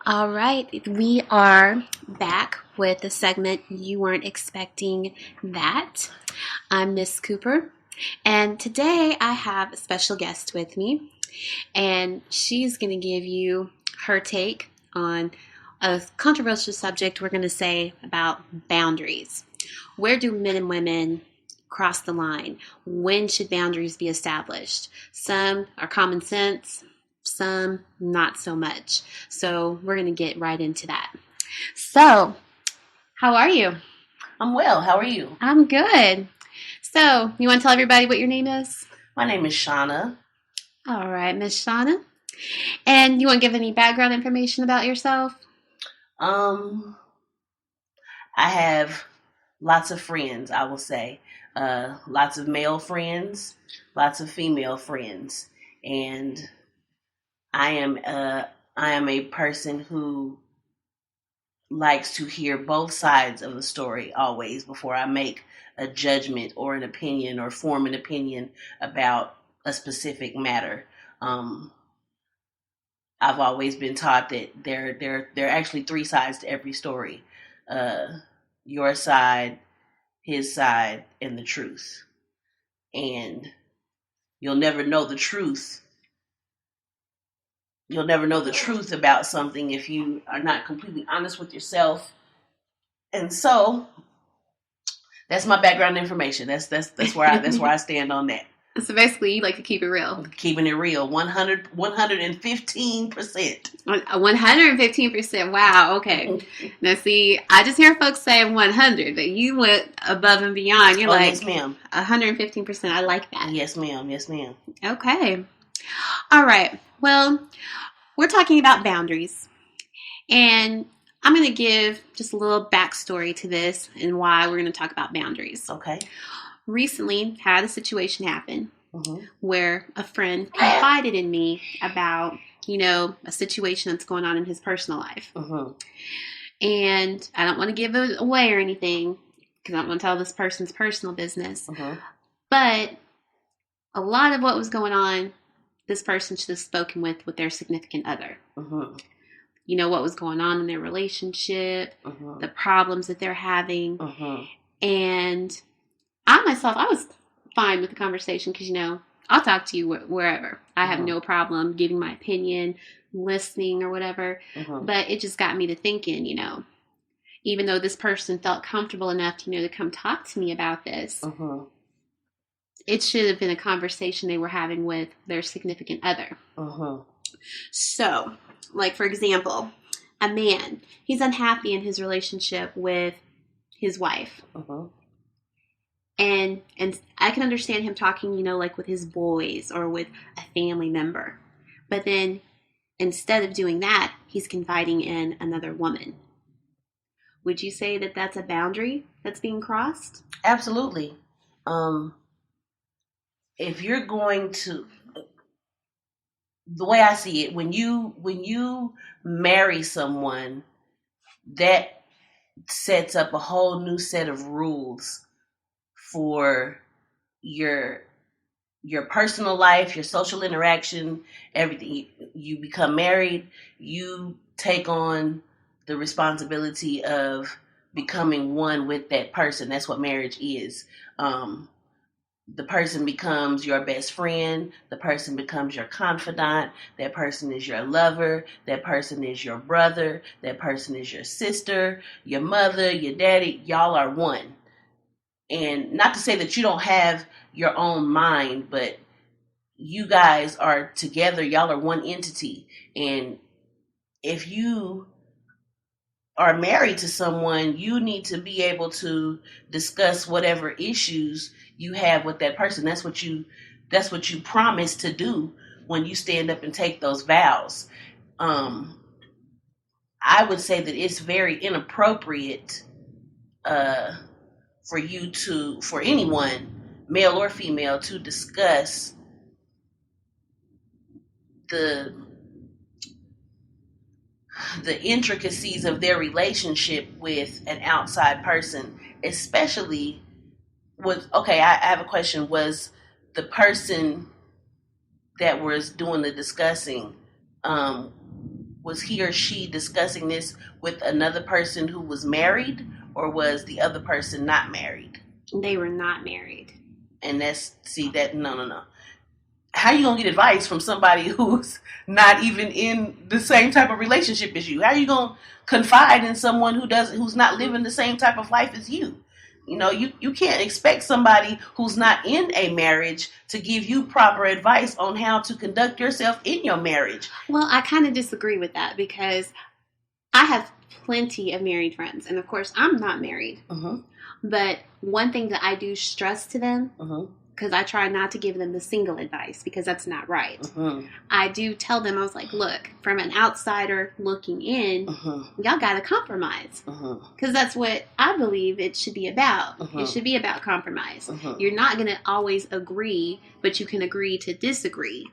All right, we are back with the segment You Weren't Expecting That. I'm Miss Cooper, and today I have a special guest with me, and she's going to give you her take on a controversial subject we're going to say about boundaries. Where do men and women cross the line? When should boundaries be established? Some are common sense, some not so much. So we're going to get right into that. So, how are you? I'm well. How are you? I'm good. So, you want to tell everybody what your name is? My name is Shauna. All right, Miss Shauna. And you want to give any background information about yourself? I have lots of friends, I will say. Lots of male friends, lots of female friends. And I am a person who likes to hear both sides of the story always before I make a judgment or an opinion or form an opinion about a specific matter. I've always been taught that there are actually three sides to every story. Your side, his side, and the truth. And you'll never know the truth. You'll never know the truth about something if you are not completely honest with yourself. And so that's my background information. That's where I stand on that. So basically, you like to keep it real. Keeping it real, 115%. 115%. Wow. Okay. Now, see, I just hear folks saying 100, but you went above and beyond. You're like, yes, ma'am. 115%. I like that. Yes, ma'am. Yes, ma'am. Okay. All right. Well, we're talking about boundaries, and I'm going to give just a little backstory to this and why we're going to talk about boundaries. Okay. Recently had a situation happen where a friend confided in me about, a situation that's going on in his personal life. And I don't want to give it away or anything because I don't want to tell this person's personal business. But a lot of what was going on, this person should have spoken with their significant other. What was going on in their relationship, the problems that they're having. And I was fine with the conversation because, I'll talk to you wherever. I have no problem giving my opinion, listening or whatever. But it just got me to thinking, even though this person felt comfortable enough, to come talk to me about this, it should have been a conversation they were having with their significant other. So, like, for example, a man, he's unhappy in his relationship with his wife. And I can understand him talking, like with his boys or with a family member. But then instead of doing that, he's confiding in another woman. Would you say that that's a boundary that's being crossed? Absolutely. If you're going to, the way I see it, when you marry someone, that sets up a whole new set of rules for your personal life, your social interaction, everything. You become married, you take on the responsibility of becoming one with that person. That's what marriage is. The person becomes your best friend. The person becomes your confidant. That person is your lover. That person is your brother. That person is your sister, your mother, your daddy. Y'all are one. And not to say that you don't have your own mind, but you guys are together. Y'all are one entity. And if you are married to someone, you need to be able to discuss whatever issues you have with that person. That's what you promise to do when you stand up and take those vows. I would say that it's very inappropriate for anyone, male or female, to discuss the intricacies of their relationship with an outside person, especially with, okay, I have a question. Was the person that was doing the discussing, was he or she discussing this with another person who was married, or was the other person not married? They were not married. And no. How you gonna get advice from somebody who's not even in the same type of relationship as you? How you gonna confide in someone who's not living the same type of life as you? You know, you can't expect somebody who's not in a marriage to give you proper advice on how to conduct yourself in your marriage. Well, I kind of disagree with that, because I have plenty of married friends, and of course I'm not married. But one thing that I do stress to them, because I try not to give them the single advice, because that's not right. I do tell them, I was like, look, from an outsider looking in, y'all got to compromise. Because that's what I believe it should be about. It should be about compromise. You're not going to always agree, but you can agree to disagree.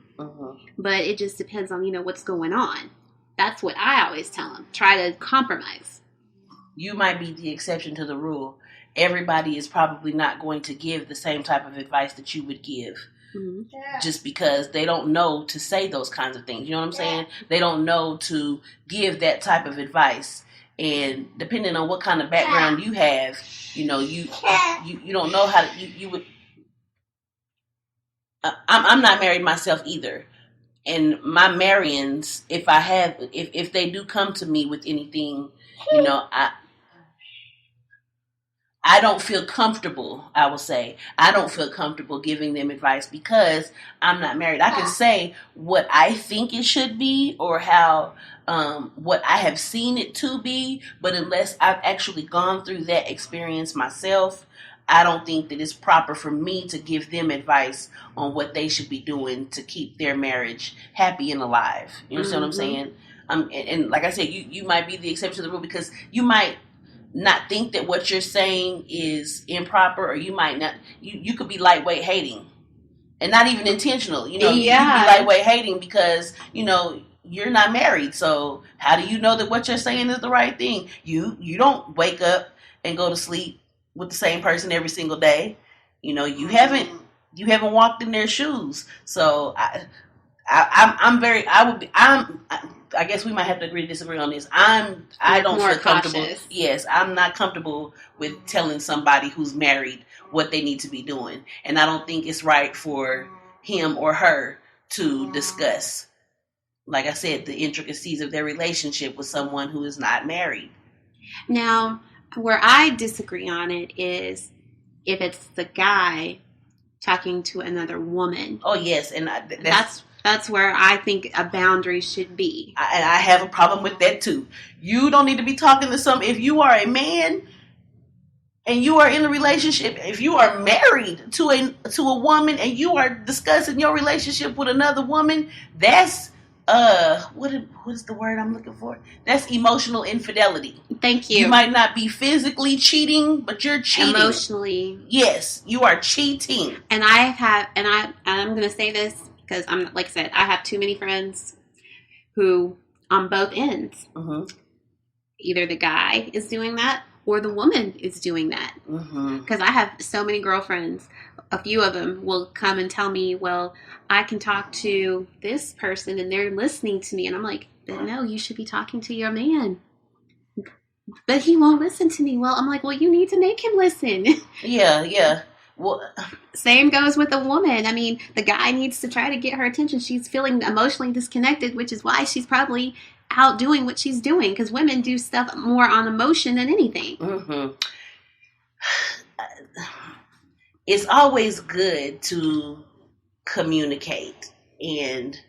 But it just depends on, what's going on. That's what I always tell them. Try to compromise. You might be the exception to the rule. Everybody is probably not going to give the same type of advice that you would give, just because they don't know to say those kinds of things. You know what I'm saying? They don't know to give that type of advice. And depending on what kind of background you have, you don't know how to, you would, I'm not married myself either. And my marrions, if they do come to me with anything, I don't feel comfortable, I will say. I don't feel comfortable giving them advice because I'm not married. I can say what I think it should be, or how, what I have seen it to be, but unless I've actually gone through that experience myself, I don't think that it's proper for me to give them advice on what they should be doing to keep their marriage happy and alive. You understand what I'm saying? And like I said, you might be the exception to the rule, because you might not think that what you're saying is improper, or you might not, you could be lightweight hating and not even intentional. You could be lightweight hating because, you're not married. So how do you know that what you're saying is the right thing? You don't wake up and go to sleep with the same person every single day. You haven't walked in their shoes. So I guess we might have to agree to disagree on this. I don't feel comfortable. Cautious. Yes, I'm not comfortable with telling somebody who's married what they need to be doing. And I don't think it's right for him or her to discuss, like I said, the intricacies of their relationship with someone who is not married. Now, where I disagree on it is if it's the guy talking to another woman. Oh, yes. And that's where I think a boundary should be. And I have a problem with that too. You don't need to be talking to if you are a man and you are in a relationship, if you are married to a woman and you are discussing your relationship with another woman, that's what is the word I'm looking for? That's emotional infidelity. Thank you. You might not be physically cheating, but you're cheating. Emotionally. Yes, you are cheating. And I'm going to say this because like I said, I have too many friends who on both ends. Either the guy is doing that or the woman is doing that. Because I have so many girlfriends. A few of them will come and tell me, well, I can talk to this person and they're listening to me. And I'm like, but no, you should be talking to your man. But he won't listen to me. Well, I'm like, well, you need to make him listen. Yeah. Well, same goes with a woman. I mean, the guy needs to try to get her attention. She's feeling emotionally disconnected, which is why she's probably out doing what she's doing. Because women do stuff more on emotion than anything. It's always good to communicate. And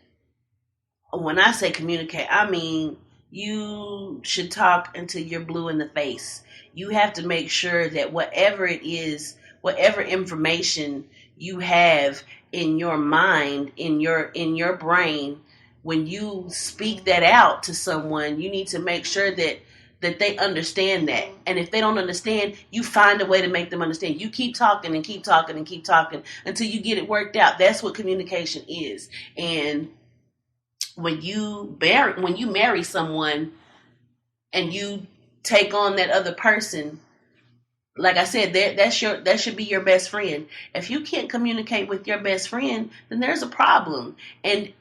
when I say communicate, I mean you should talk until you're blue in the face. You have to make sure that whatever it is, whatever information you have in your mind, in your brain, when you speak that out to someone, you need to make sure that they understand that. And if they don't understand, you find a way to make them understand. You keep talking and keep talking and keep talking until you get it worked out. That's what communication is. And when you marry someone and you take on that other person, like I said, that should be your best friend. If you can't communicate with your best friend, then there's a problem. And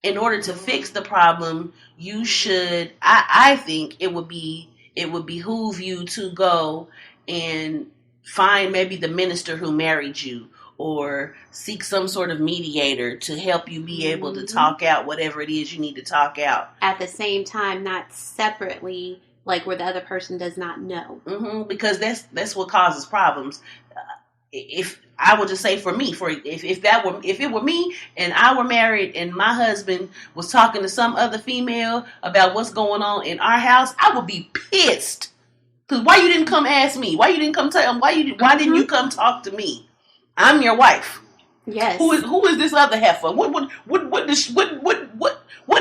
in order to fix the problem, you should. I think it would behoove you to go and find maybe the minister who married you, or seek some sort of mediator to help you be able to talk out whatever it is you need to talk out. At the same time, not separately, like where the other person does not know. Because that's what causes problems. If I would just say for me, if it were me and I were married and my husband was talking to some other female about what's going on in our house, I would be pissed. Because why you didn't come ask me? Why you didn't come tell him? Why didn't you come talk to me? I'm your wife. Yes. Who is this other heifer? What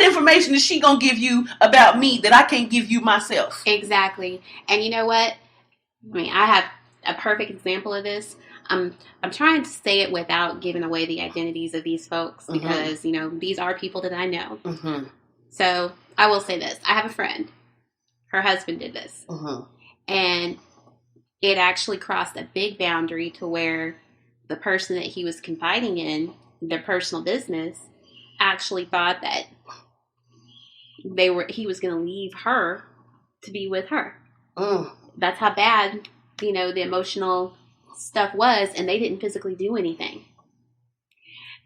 information is she gonna give you about me that I can't give you myself? Exactly. And you know what? I mean, I have a perfect example of this. I'm trying to say it without giving away the identities of these folks, because these are people that I know. So I will say this: I have a friend. Her husband did this, and it actually crossed a big boundary to where the person that he was confiding in, their personal business, actually thought that he was going to leave her to be with her. That's how bad the emotional stuff was, and they didn't physically do anything.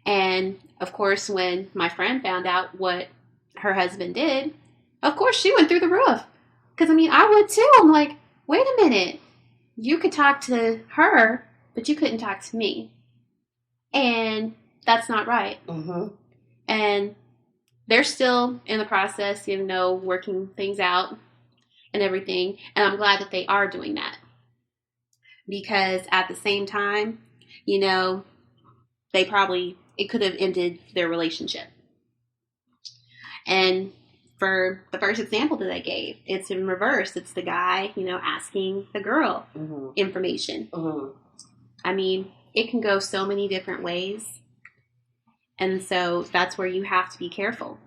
And of course, when my friend found out what her husband did, of course she went through the roof. Because I would too. I'm like, wait a minute, you could talk to her, but you couldn't talk to me, and that's not right. And they're still in the process, working things out and everything, and I'm glad that they are doing that. Because at the same time, it could have ended their relationship. And for the first example that I gave, it's in reverse. It's the guy, asking the girl information. It can go so many different ways. And so that's where you have to be careful.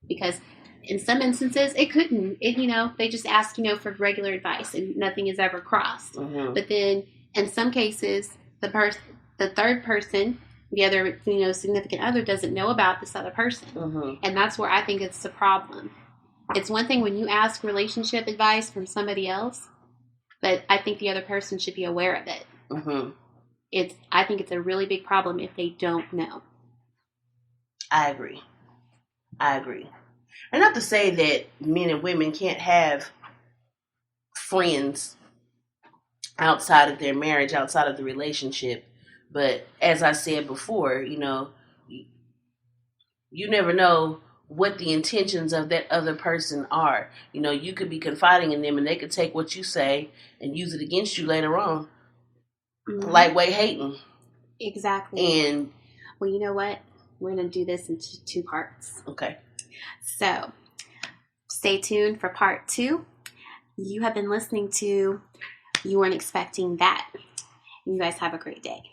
Because in some instances, it couldn't. They just ask, for regular advice, and nothing is ever crossed. But then, in some cases, the third person, the other, significant other, doesn't know about this other person, and that's where I think it's the problem. It's one thing when you ask relationship advice from somebody else, but I think the other person should be aware of it. I think it's a really big problem if they don't know. I agree. And not to say that men and women can't have friends outside of their marriage, outside of the relationship. But as I said before, you never know what the intentions of that other person are. You could be confiding in them and they could take what you say and use it against you later on. Lightweight hating. Exactly. And well, you know what? We're going to do this in two parts. Okay. So, stay tuned for part 2. You have been listening to You Weren't Expecting That. You guys have a great day.